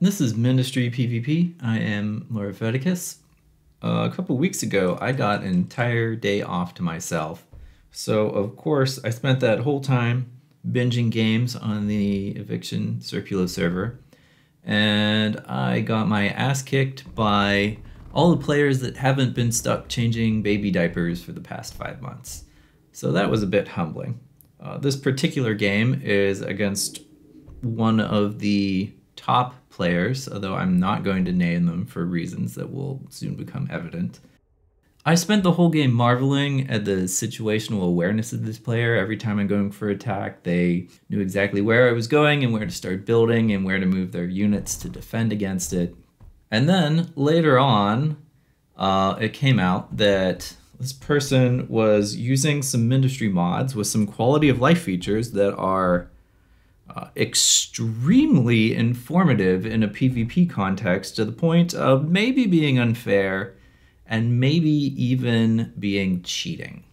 This is Ministry PvP. I am Lorveticus. A couple weeks ago, I got an entire day off to myself. So, of course, I spent that whole time binging games on the Eviction Circular server. And I got my ass kicked by all the players that haven't been stuck changing baby diapers for the past 5 months. So that was a bit humbling. This particular game is against one of the top players, although I'm not going to name them for reasons that will soon become evident. I spent the whole game marveling at the situational awareness of this player. Every time I'm going for attack, they knew exactly where I was going and where to start building and where to move their units to defend against it. And then later on, it came out that this person was using some Ministry mods with some quality of life features that are extremely informative in a PvP context, to the point of maybe being unfair and maybe even being cheating.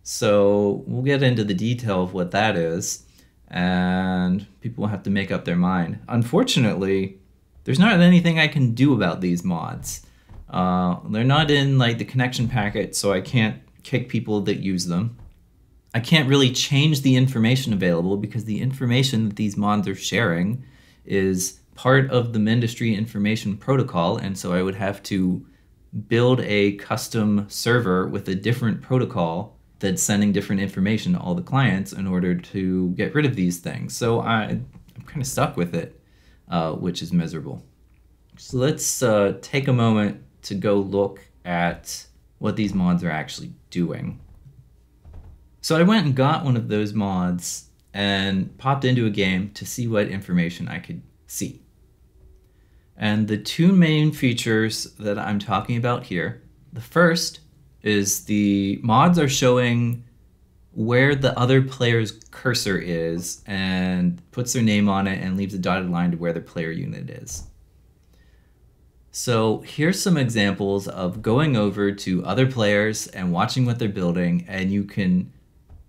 So we'll get into the detail of what that is, and people will have to make up their mind. Unfortunately, there's not anything I can do about these mods. They're not in like the connection packet, so I can't kick people that use them. I can't really change the information available because the information that these mods are sharing is part of the Ministry information protocol, and so I would have to build a custom server with a different protocol that's sending different information to all the clients in order to get rid of these things. So I'm kind of stuck with it, which is miserable. So let's take a moment to go look at what these mods are actually doing. So I went and got one of those mods and popped into a game to see what information I could see. And the two main features that I'm talking about here, the first is the mods are showing where the other player's cursor is and puts their name on it and leaves a dotted line to where the player unit is. So here's some examples of going over to other players and watching what they're building, and you can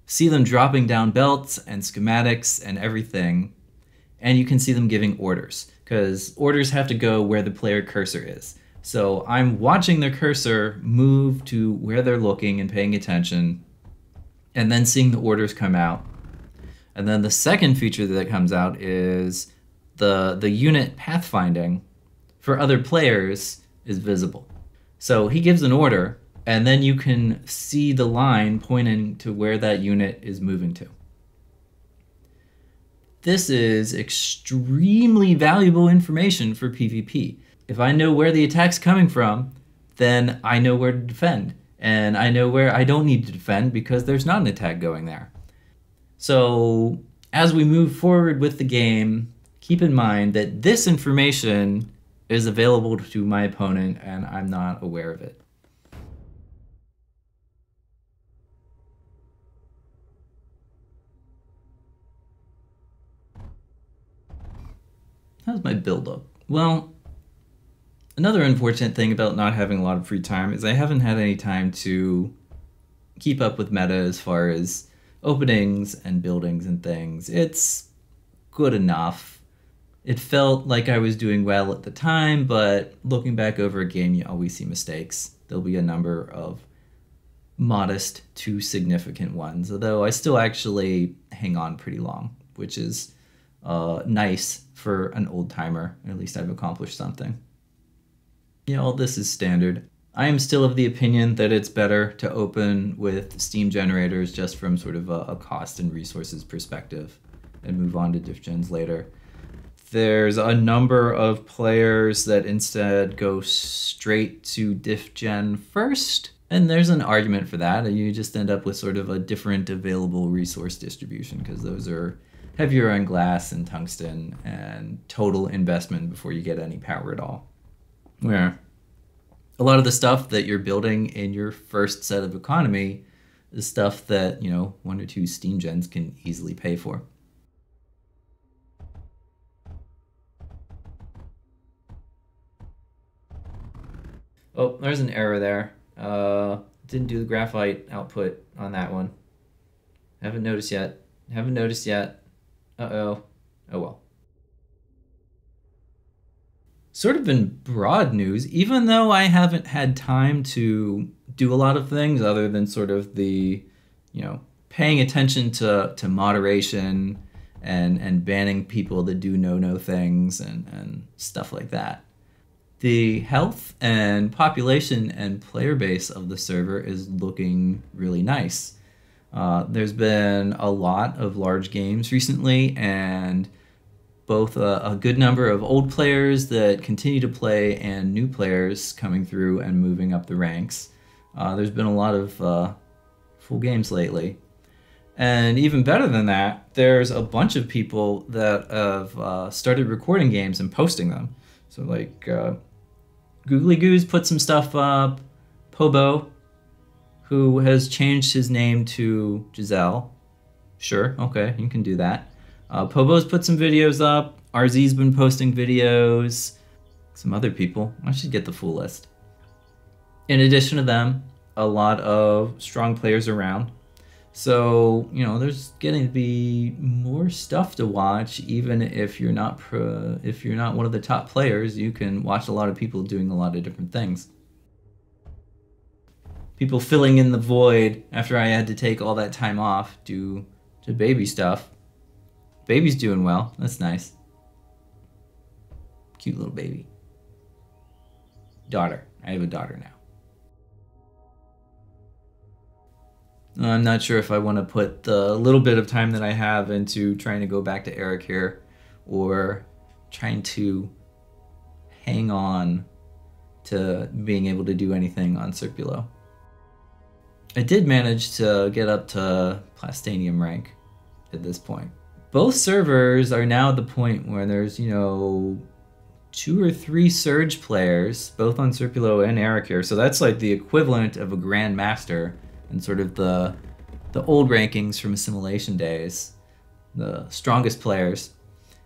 see them dropping down belts and schematics and everything, and you can see them giving orders, because orders have to go where the player cursor is. So I'm watching their cursor move to where they're looking and paying attention, and then seeing the orders come out. And then the second feature that comes out is the unit pathfinding for other players is visible. So he gives an order, and then you can see the line pointing to where that unit is moving to. This is extremely valuable information for PvP. If I know where the attack's coming from, then I know where to defend. And I know where I don't need to defend because there's not an attack going there. So as we move forward with the game, keep in mind that this information is available to my opponent and I'm not aware of it. How's my build-up? Well, another unfortunate thing about not having a lot of free time is I haven't had any time to keep up with meta as far as openings and buildings and things. It's good enough. It felt like I was doing well at the time, but looking back over a game, you always see mistakes. There'll be a number of modest to significant ones, although I still actually hang on pretty long, which is nice for an old timer. At least I've accomplished something. You know, this is standard. I am still of the opinion that it's better to open with Steam generators just from sort of a cost and resources perspective and move on to diff gens later. There's a number of players that instead go straight to diff gen first, and there's an argument for that. You just end up with sort of a different available resource distribution because those are heavier on glass and tungsten and total investment before you get any power at all. Where a lot of the stuff that you're building in your first set of economy is stuff that, you know, 1 or 2 Steam gens can easily pay for. Oh, there's an error there. Didn't do the graphite output on that one. Haven't noticed yet. Haven't noticed yet. Uh-oh. Oh well. Sort of in broad news, even though I haven't had time to do a lot of things other than sort of the, you know, paying attention to moderation and banning people that do no things and stuff like that. The health and population and player base of the server is looking really nice. There's been a lot of large games recently, and both a good number of old players that continue to play and new players coming through and moving up the ranks. There's been a lot of full games lately. And even better than that, there's a bunch of people that have started recording games and posting them. So like Googly Goose put some stuff up, Pobo, who has changed his name to Giselle. Sure, okay, you can do that. Pobo's put some videos up. RZ's been posting videos. Some other people. I should get the full list. In addition to them, a lot of strong players around. So, you know, there's getting to be more stuff to watch. Even if you're not one of the top players, you can watch a lot of people doing a lot of different things. People filling in the void after I had to take all that time off due to baby stuff. Baby's doing well. That's nice. Cute little baby. Daughter. I have a daughter now. I'm not sure if I want to put the little bit of time that I have into trying to go back to Eric here or trying to hang on to being able to do anything on Circulo. I did manage to get up to Plastanium rank at this point. Both servers are now at the point where there's, you know, 2 or 3 Surge players, both on Circulo and Eric here. So that's like the equivalent of a Grandmaster and sort of the old rankings from Assimilation days, the strongest players,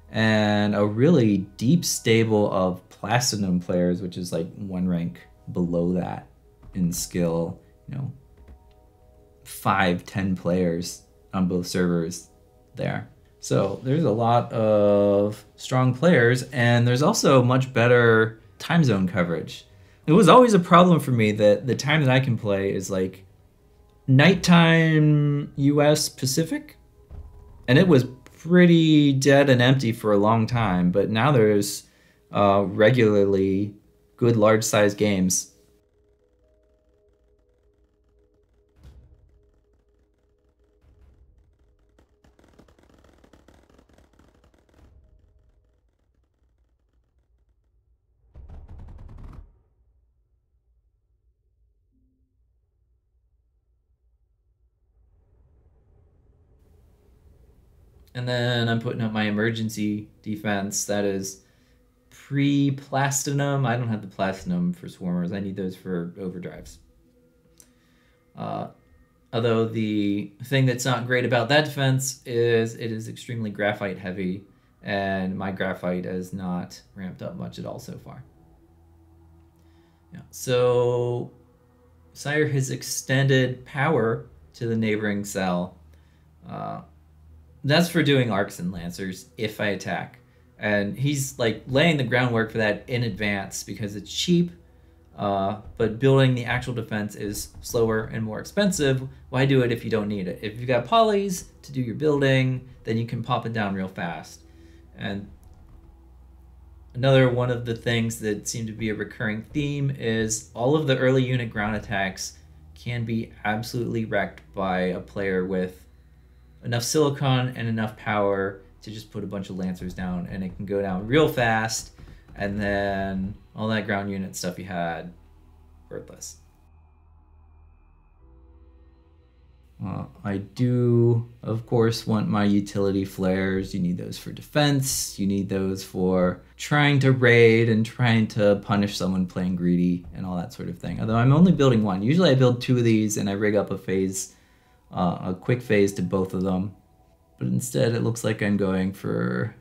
and a really deep stable of Platinum players, which is like 1 rank below that in skill, you know, 5-10 players on both servers there. So there's a lot of strong players, and there's also much better time zone coverage. It was always a problem for me that the time that I can play is like nighttime US Pacific, and it was pretty dead and empty for a long time, but now there's regularly good large size games. And then I'm putting up my emergency defense. That is pre-platinum. I don't have the platinum for swarmers. I need those for overdrives. Although the thing that's not great about that defense is it is extremely graphite heavy, and my graphite has not ramped up much at all so far. Yeah. So Sire has extended power to the neighboring cell. That's for doing arcs and lancers if I attack. And he's like laying the groundwork for that in advance because it's cheap, but building the actual defense is slower and more expensive. Why do it if you don't need it? If you've got polys to do your building, then you can pop it down real fast. And another one of the things that seem to be a recurring theme is all of the early unit ground attacks can be absolutely wrecked by a player with enough silicon and enough power to just put a bunch of lancers down, and it can go down real fast, and then all that ground unit stuff you had, worthless. I do, of course, want my utility flares. You need those for defense. You need those for trying to raid and trying to punish someone playing greedy and all that sort of thing. Although I'm only building 1. Usually I build 2 of these and I rig up a phase, a quick phase to both of them. But instead it looks like I'm going for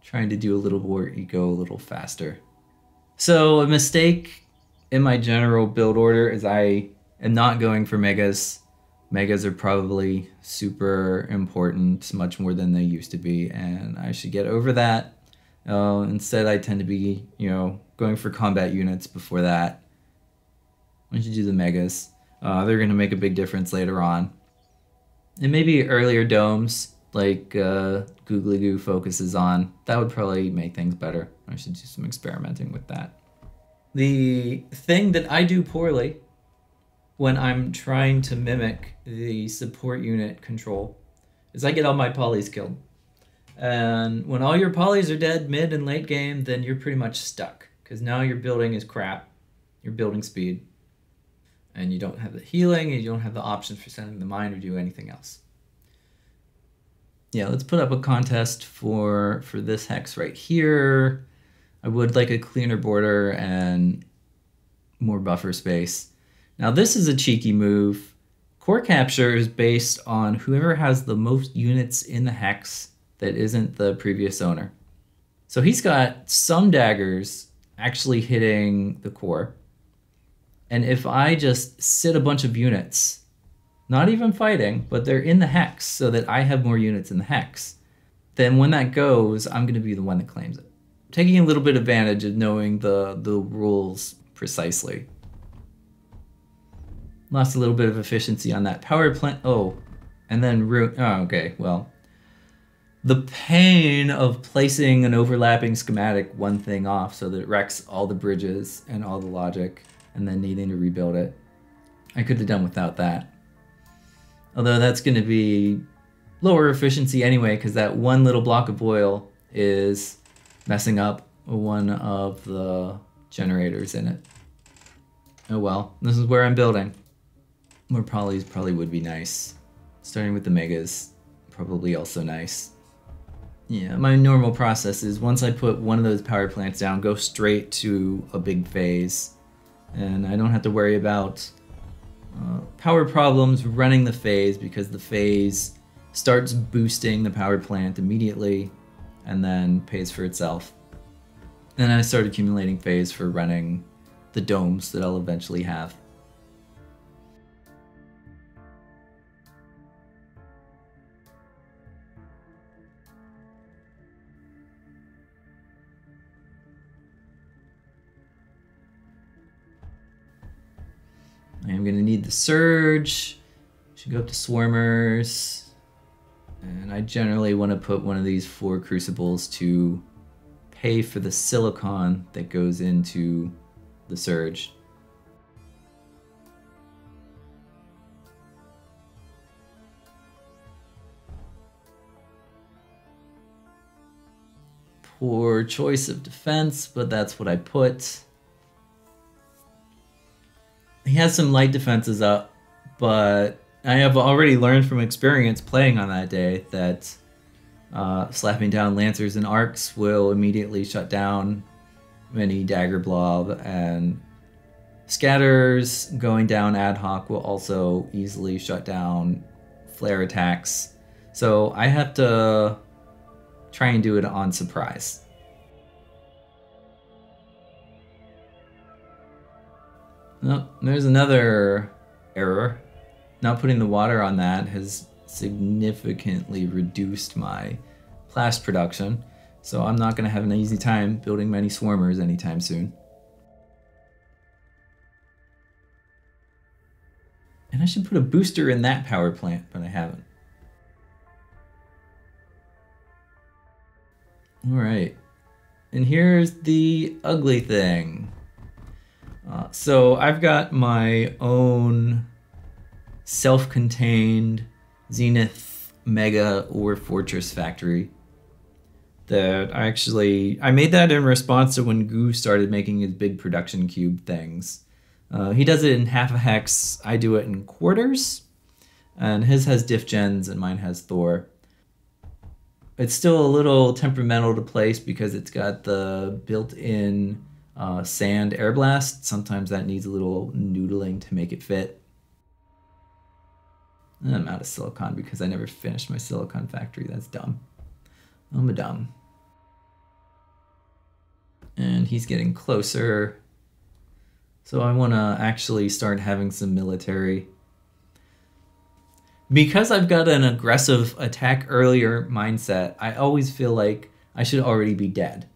trying to do a little more eco, a little faster. So a mistake in my general build order is I am not going for megas. Megas are probably super important, much more than they used to be, and I should get over that. Instead, I tend to be, going for combat units before that. Why don't you do the megas? They're going to make a big difference later on. And maybe earlier domes, like Googly Goo focuses on. That would probably make things better. I should do some experimenting with that. The thing that I do poorly when I'm trying to mimic the support unit control is I get all my polys killed. And when all your polys are dead mid and late game, then you're pretty much stuck. Because now your building is crap. Your building speed. And you don't have the healing, and you don't have the options for sending the mine or do anything else. Yeah, let's put up a contest for this hex right here. I would like a cleaner border and more buffer space. Now this is a cheeky move. Core capture is based on whoever has the most units in the hex that isn't the previous owner. So he's got some daggers actually hitting the core. And if I just sit a bunch of units, not even fighting, but they're in the hex so that I have more units in the hex, then when that goes, I'm going to be the one that claims it. Taking a little bit of advantage of knowing the rules precisely. Lost a little bit of efficiency on that power plant. Oh, and then okay, well. The pain of placing an overlapping schematic one thing off so that it wrecks all the bridges and all the logic, and then needing to rebuild it. I could have done without that. Although that's going to be lower efficiency anyway, because that one little block of oil is messing up one of the generators in it. Oh well, this is where I'm building. More polys probably would be nice. Starting with the megas, probably also nice. Yeah, my normal process is once I put one of those power plants down, go straight to a big phase. And I don't have to worry about power problems running the phase because the phase starts boosting the power plant immediately and then pays for itself. And I start accumulating phase for running the domes that I'll eventually have. I am going to need the surge. Should go up to swarmers. And I generally want to put one of these 4 crucibles to pay for the silicon that goes into the surge. Poor choice of defense, but that's what I put. He has some light defenses up, but I have already learned from experience playing on that day that slapping down Lancers and Arcs will immediately shut down any Dagger Blob, and Scatters going down ad hoc will also easily shut down flare attacks. So I have to try and do it on surprise. Oh, there's another error. Not putting the water on that has significantly reduced my blast production, so I'm not going to have an easy time building many swarmers anytime soon. And I should put a booster in that power plant, but I haven't. Alright, and here's the ugly thing. So I've got my own self-contained Zenith Mega or Fortress factory that I made that in response to when Goo started making his big production cube things. He does it in half a hex, I do it in quarters, and his has diff gens and mine has Thor. It's still a little temperamental to place because it's got the built-in sand air blast. Sometimes that needs a little noodling to make it fit. And I'm out of silicon because I never finished my silicon factory. That's dumb. I'm a dumb. And he's getting closer. So I want to actually start having some military. Because I've got an aggressive attack earlier mindset, I always feel like I should already be dead.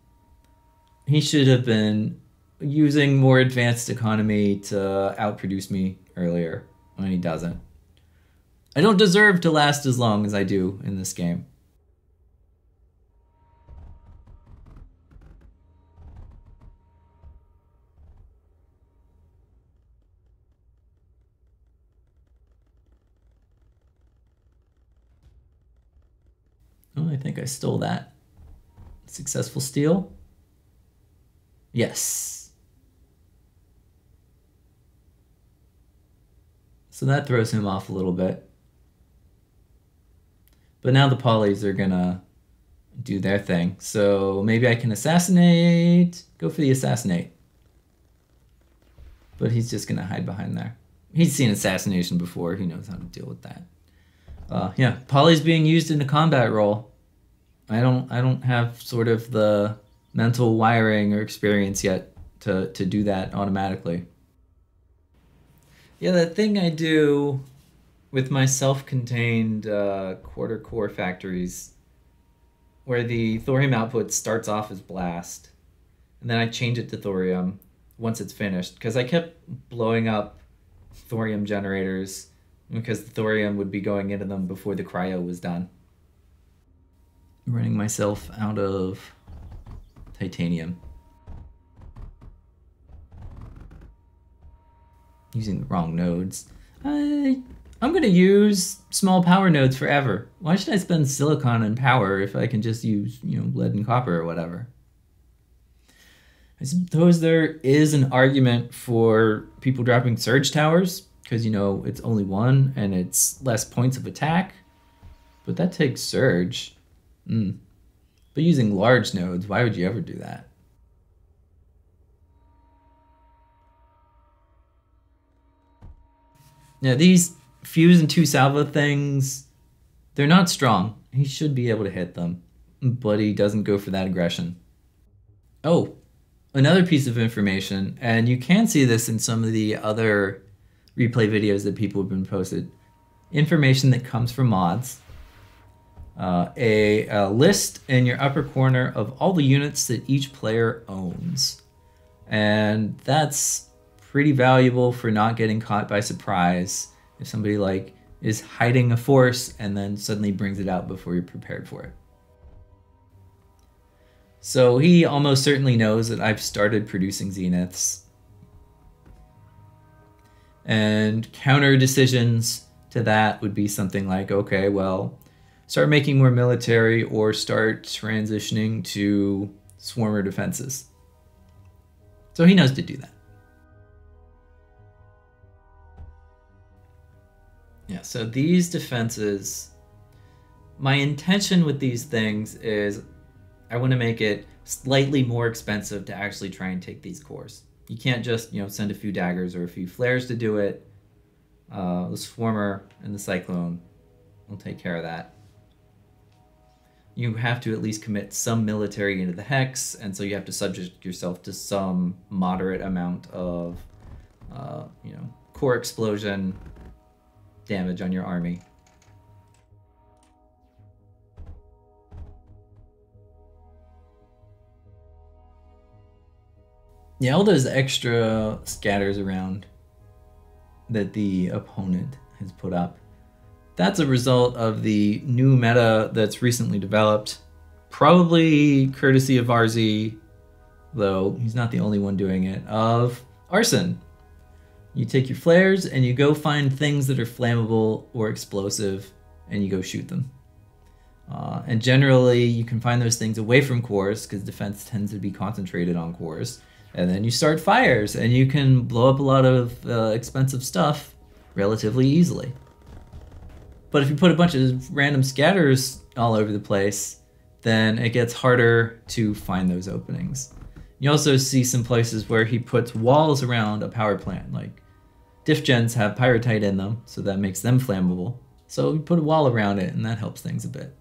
He should have been using more advanced economy to outproduce me earlier when he doesn't. I don't deserve to last as long as I do in this game. Oh, I think I stole that. Successful steal? Yes. So that throws him off a little bit. But now the polys are gonna do their thing. So maybe I can assassinate. Go for the assassinate. But he's just gonna hide behind there. He's seen assassination before. He knows how to deal with that. Yeah, poly's being used in a combat role. I don't have sort of the mental wiring or experience yet to do that automatically. Yeah, that thing I do with my self-contained quarter core factories, where the thorium output starts off as blast, and then I change it to thorium once it's finished, because I kept blowing up thorium generators because the thorium would be going into them before the cryo was done. I'm running myself out of titanium. Using the wrong nodes. I'm gonna use small power nodes forever. Why should I spend silicon and power if I can just use, lead and copper or whatever? I suppose there is an argument for people dropping surge towers, because, it's only one and it's less points of attack. But that takes surge. But using large nodes, why would you ever do that? Now, these fuse and two salvo things, they're not strong. He should be able to hit them, but he doesn't go for that aggression. Oh, another piece of information, and you can see this in some of the other replay videos that people have been posted. Information that comes from mods. A list in your upper corner of all the units that each player owns. And that's pretty valuable for not getting caught by surprise if somebody is hiding a force and then suddenly brings it out before you're prepared for it. So he almost certainly knows that I've started producing zeniths. And counter decisions to that would be something like, okay, well, start making more military or start transitioning to swarmer defenses. So he knows to do that. Yeah, so these defenses, my intention with these things is I want to make it slightly more expensive to actually try and take these cores. You can't just, send a few daggers or a few flares to do it. The swarmer and the cyclone will take care of that. You have to at least commit some military into the hex, and so you have to subject yourself to some moderate amount of, core explosion damage on your army. Yeah, all those extra scatters around that the opponent has put up, that's a result of the new meta that's recently developed, probably courtesy of RZ, though he's not the only one doing it, of arson. You take your flares and you go find things that are flammable or explosive and you go shoot them. And generally you can find those things away from cores because defense tends to be concentrated on cores. And then you start fires and you can blow up a lot of expensive stuff relatively easily. But if you put a bunch of random scatters all over the place, then it gets harder to find those openings. You also see some places where he puts walls around a power plant, like diff gens have pyrite in them, so that makes them flammable. So you put a wall around it and that helps things a bit.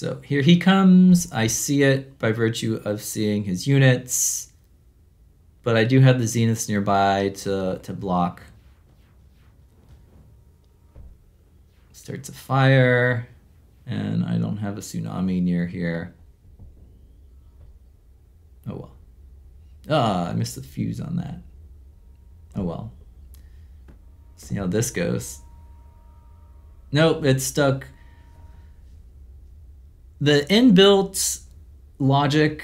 So here he comes. I see it by virtue of seeing his units. But I do have the Zeniths nearby to block. Starts a fire. And I don't have a tsunami near here. Oh well. I missed the fuse on that. Oh well. See how this goes. Nope, it's stuck. The inbuilt logic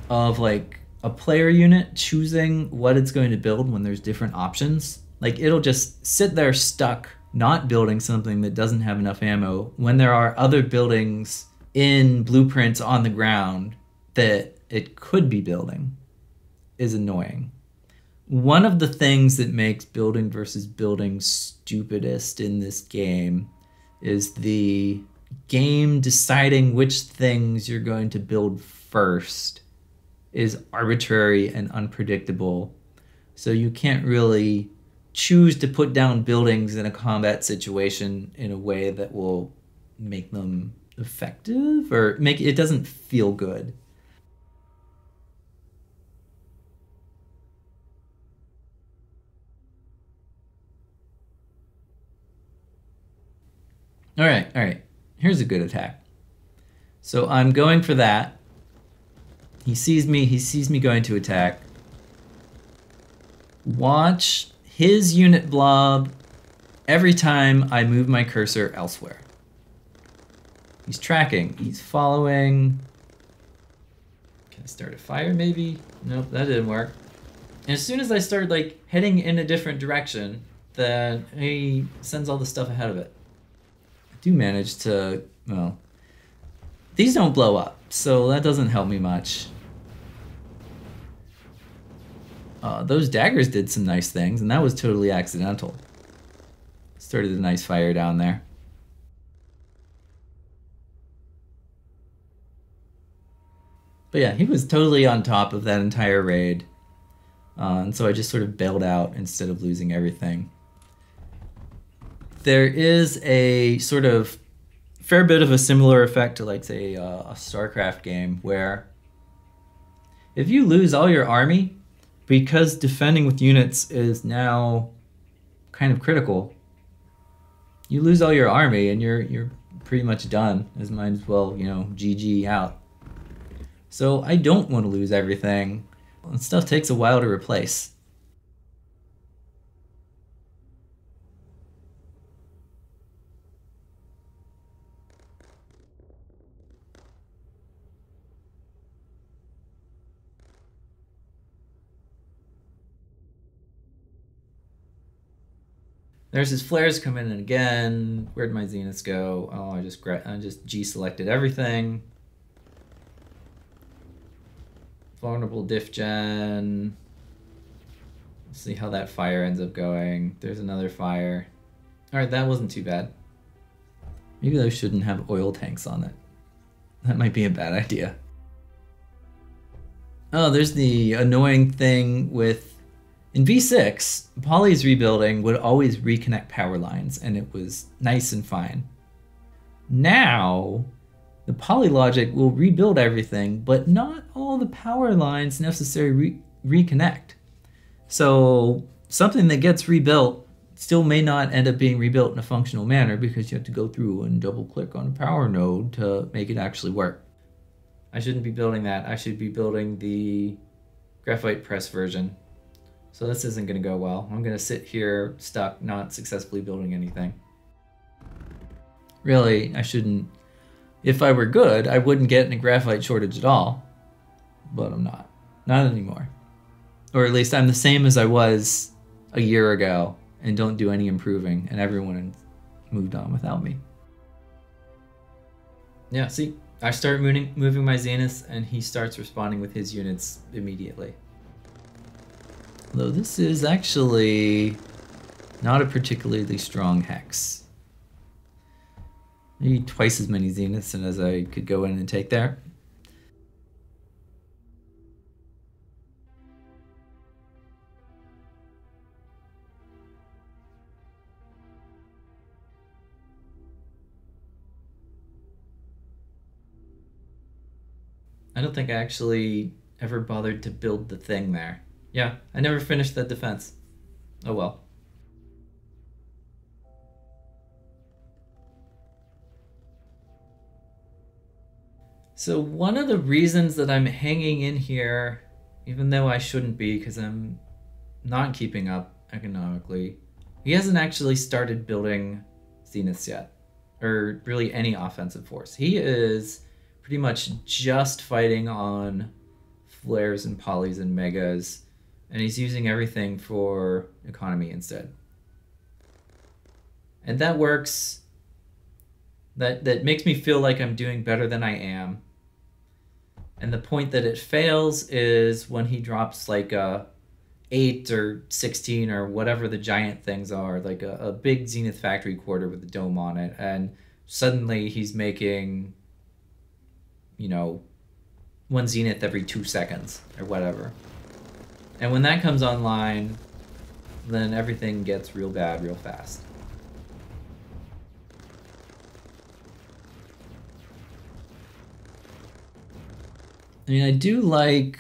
of like a player unit choosing what it's going to build when there's different options, like it'll just sit there stuck, not building something that doesn't have enough ammo when there are other buildings in blueprints on the ground that it could be building, is annoying. One of the things that makes building versus building stupidest in this game is the game deciding which things you're going to build first is arbitrary and unpredictable. So you can't really choose to put down buildings in a combat situation in a way that will make them effective or make it doesn't feel good. All right. Here's a good attack. So I'm going for that. He sees me going to attack. Watch his unit blob every time I move my cursor elsewhere. He's tracking, he's following. Can I start a fire maybe? Nope, that didn't work. And as soon as I start like heading in a different direction, then he sends all the stuff ahead of it. I do manage to, well, these don't blow up, so that doesn't help me much. Those daggers did some nice things, and that was totally accidental. Started a nice fire down there. But yeah, he was totally on top of that entire raid. And so I just sort of bailed out instead of losing everything. There is a sort of fair bit of a similar effect to like say a StarCraft game where if you lose all your army, because defending with units is now kind of critical, you lose all your army and you're pretty much done. As might as well, you know, GG out. So I don't want to lose everything. And stuff takes a while to replace. There's his flares coming in again. Where'd my zeniths go? Oh, I just G selected everything. Vulnerable diff gen. Let's see how that fire ends up going. There's another fire. Alright, that wasn't too bad. Maybe those shouldn't have oil tanks on it. That might be a bad idea. Oh, there's the annoying thing with... In V6, Poly's rebuilding would always reconnect power lines, and it was nice and fine. Now, the Poly logic will rebuild everything, but not all the power lines necessarily reconnect. So something that gets rebuilt still may not end up being rebuilt in a functional manner because you have to go through and double click on a power node to make it actually work. I shouldn't be building that. I should be building the graphite press version. So this isn't going to go well. I'm going to sit here stuck, not successfully building anything. Really, I shouldn't. If I were good, I wouldn't get in a graphite shortage at all. But I'm not. Not anymore. Or at least I'm the same as I was a year ago and don't do any improving, and everyone moved on without me. Yeah, see, I start moving my Zeniths, and he starts responding with his units immediately. Though this is actually not a particularly strong hex. Maybe twice as many Zeniths as I could go in and take there. I don't think I actually ever bothered to build the thing there. Yeah, I never finished the defense. Oh well. So one of the reasons that I'm hanging in here, even though I shouldn't be because I'm not keeping up economically, he hasn't actually started building Zeniths yet, or really any offensive force. He is pretty much just fighting on flares and polys and megas, and he's using everything for economy instead. And that works. That makes me feel like I'm doing better than I am. And the point that it fails is when he drops like a 8 or 16 or whatever the giant things are, like a big Zenith factory quarter with a dome on it, and suddenly he's making, you know, one Zenith every 2 seconds or whatever. And when that comes online, then everything gets real bad real fast. I mean, I do like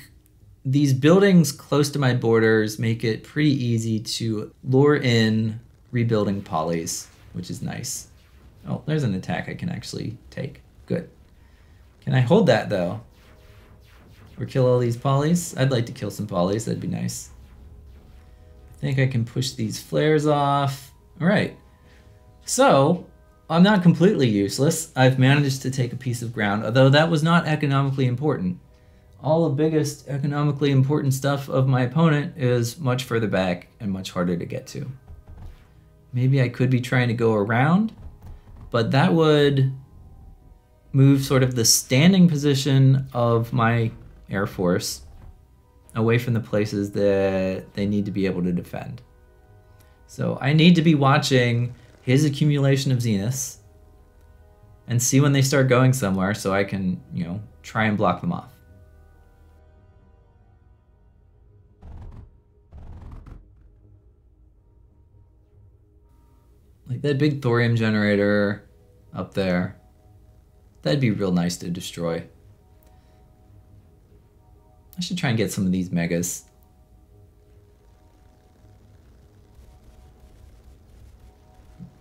these buildings close to my borders make it pretty easy to lure in rebuilding polys, which is nice. Oh, there's an attack I can actually take. Good. Can I hold that, though? Or kill all these polys? I'd like to kill some polys. That'd be nice. I think I can push these flares off. All right. So, I'm not completely useless. I've managed to take a piece of ground, although that was not economically important. All the biggest economically important stuff of my opponent is much further back and much harder to get to. Maybe I could be trying to go around, but that would move sort of the standing position of my Air Force away from the places that they need to be able to defend. So I need to be watching his accumulation of Zeniths and see when they start going somewhere so I can, you know, try and block them off. Like that big thorium generator up there, that'd be real nice to destroy. I should try and get some of these megas.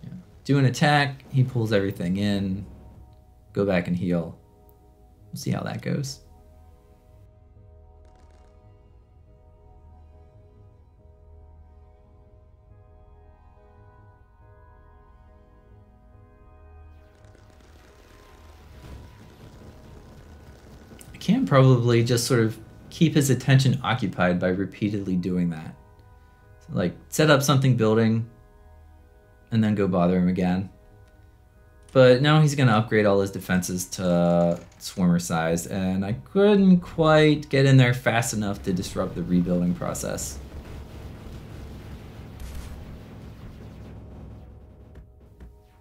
Yeah. Do an attack, he pulls everything in, go back and heal. We'll see how that goes. Can probably just sort of keep his attention occupied by repeatedly doing that. So like set up something building and then go bother him again. But now he's going to upgrade all his defenses to swarmer size, and I couldn't quite get in there fast enough to disrupt the rebuilding process.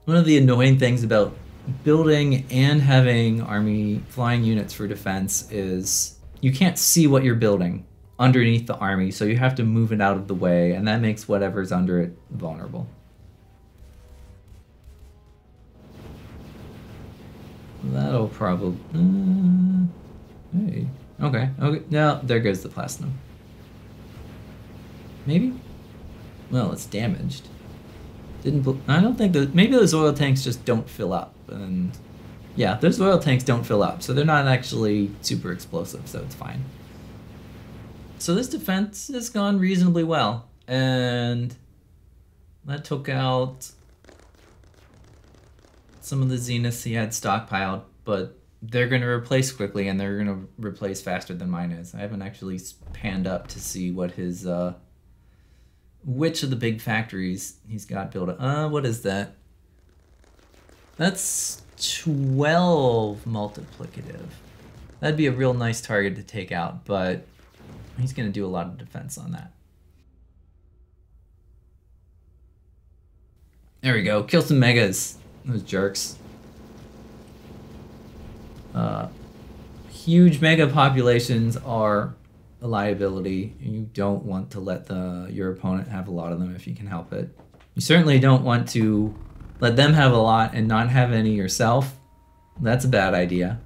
One of the annoying things about building and having army flying units for defense is you can't see what you're building underneath the army, so you have to move it out of the way, and that makes whatever's under it vulnerable. That'll probably... hey. Okay. Now, there goes the platinum. Maybe? Well, it's damaged. I don't think that... Maybe those oil tanks just don't fill up. And yeah, those oil tanks don't fill up, so they're not actually super explosive, so it's fine. So this defense has gone reasonably well, and that took out some of the Zeniths he had stockpiled, but they're going to replace quickly, and they're going to replace faster than mine is. I haven't actually panned up to see what his which of the big factories he's got built up. What is that? That's 12 multiplicative. That'd be a real nice target to take out, but he's going to do a lot of defense on that. There we go. Kill some megas. Those jerks. Huge mega populations are a liability. You don't want to let your opponent have a lot of them if you can help it. You certainly don't want to let them have a lot and not have any yourself. That's a bad idea.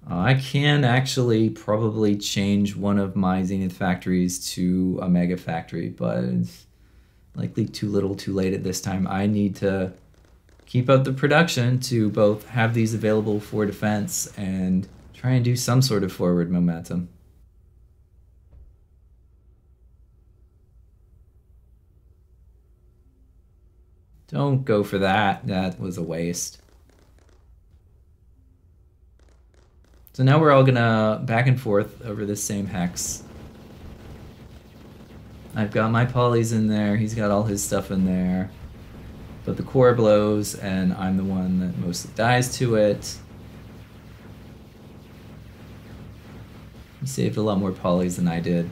I can actually probably change one of my Zenith factories to a Mega factory, but it's likely too little too late at this time. I need to keep up the production to both have these available for defense and try and do some sort of forward momentum. Don't go for that. That was a waste. So now we're all gonna back and forth over this same hex. I've got my polys in there, he's got all his stuff in there. But the core blows, and I'm the one that mostly dies to it. He saved a lot more polys than I did.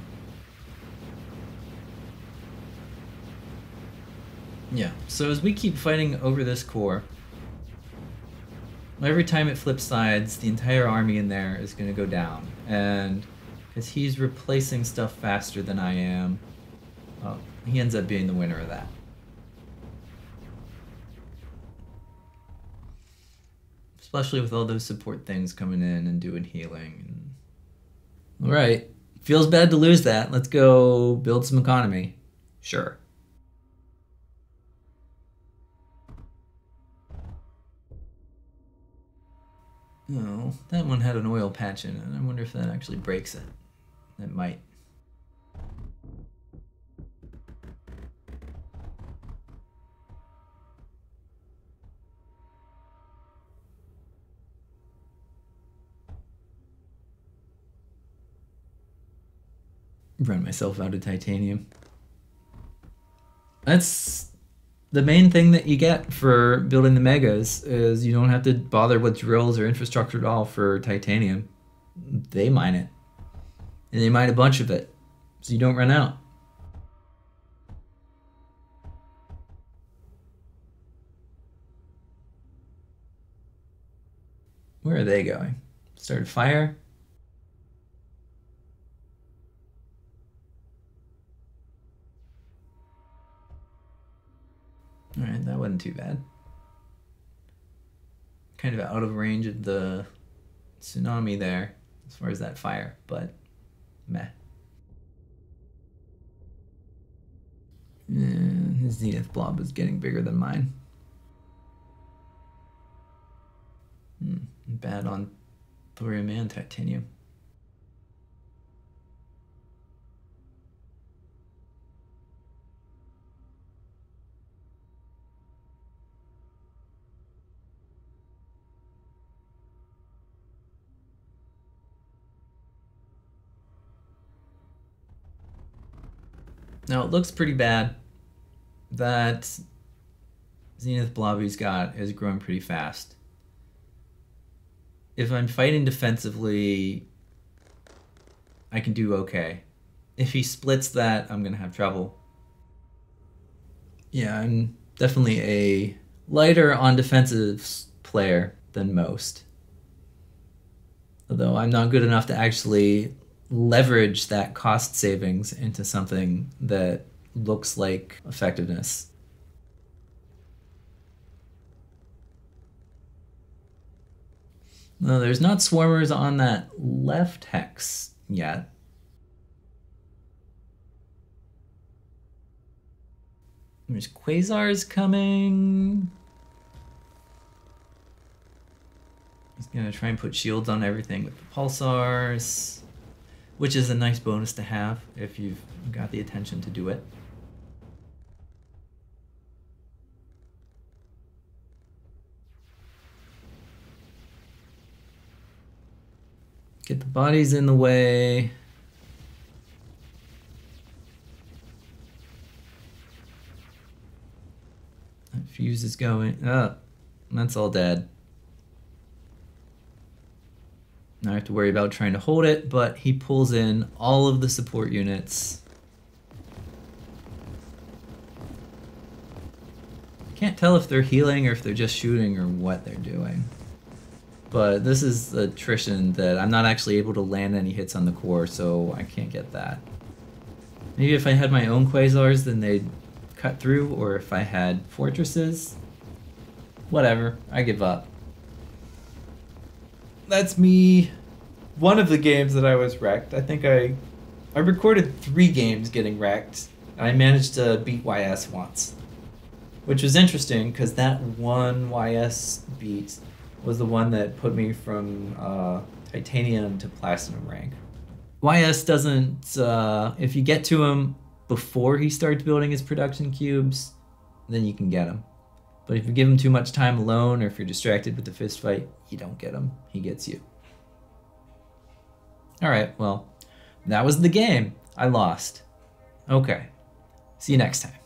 Yeah, so as we keep fighting over this core, every time it flips sides, the entire army in there is going to go down. And because he's replacing stuff faster than I am, well, he ends up being the winner of that. Especially with all those support things coming in and doing healing. Alright, feels bad to lose that. Let's go build some economy. Sure. Oh, that one had an oil patch in it. I wonder if that actually breaks it. It might. Run myself out of titanium. That's the main thing that you get for building the megas is you don't have to bother with drills or infrastructure at all for titanium. They mine it. And they mine a bunch of it. So you don't run out. Where are they going? Start a fire? Alright, that wasn't too bad. Kind of out of range of the tsunami there, as far as that fire, but meh. His Zenith blob is getting bigger than mine. Bad on thorium and titanium. Now it looks pretty bad. That Zenith blob he's got is growing pretty fast. If I'm fighting defensively, I can do okay. If he splits that, I'm gonna have trouble. Yeah, I'm definitely a lighter on defensive player than most. Although I'm not good enough to actually leverage that cost savings into something that looks like effectiveness. No, there's not swarmers on that left hex yet. There's quasars coming. He's gonna try and put shields on everything with the pulsars, which is a nice bonus to have if you've got the attention to do it. Get the bodies in the way. That fuse is going. Oh, that's all dead. Now I have to worry about trying to hold it, but he pulls in all of the support units. Can't tell if they're healing or if they're just shooting or what they're doing. But this is attrition that I'm not actually able to land any hits on the core, so I can't get that. Maybe if I had my own quasars, then they'd cut through, or if I had fortresses. Whatever, I give up. That's me one of the games that I was wrecked. I think I recorded 3 games getting wrecked, and I managed to beat YS once, which was interesting because that one YS beat was the one that put me from Titanium to Platinum rank. YS doesn't, if you get to him before he starts building his production cubes, then you can get him. But if you give him too much time alone, or if you're distracted with the fist fight, you don't get him. He gets you. Alright, well, that was the game. I lost. Okay. See you next time.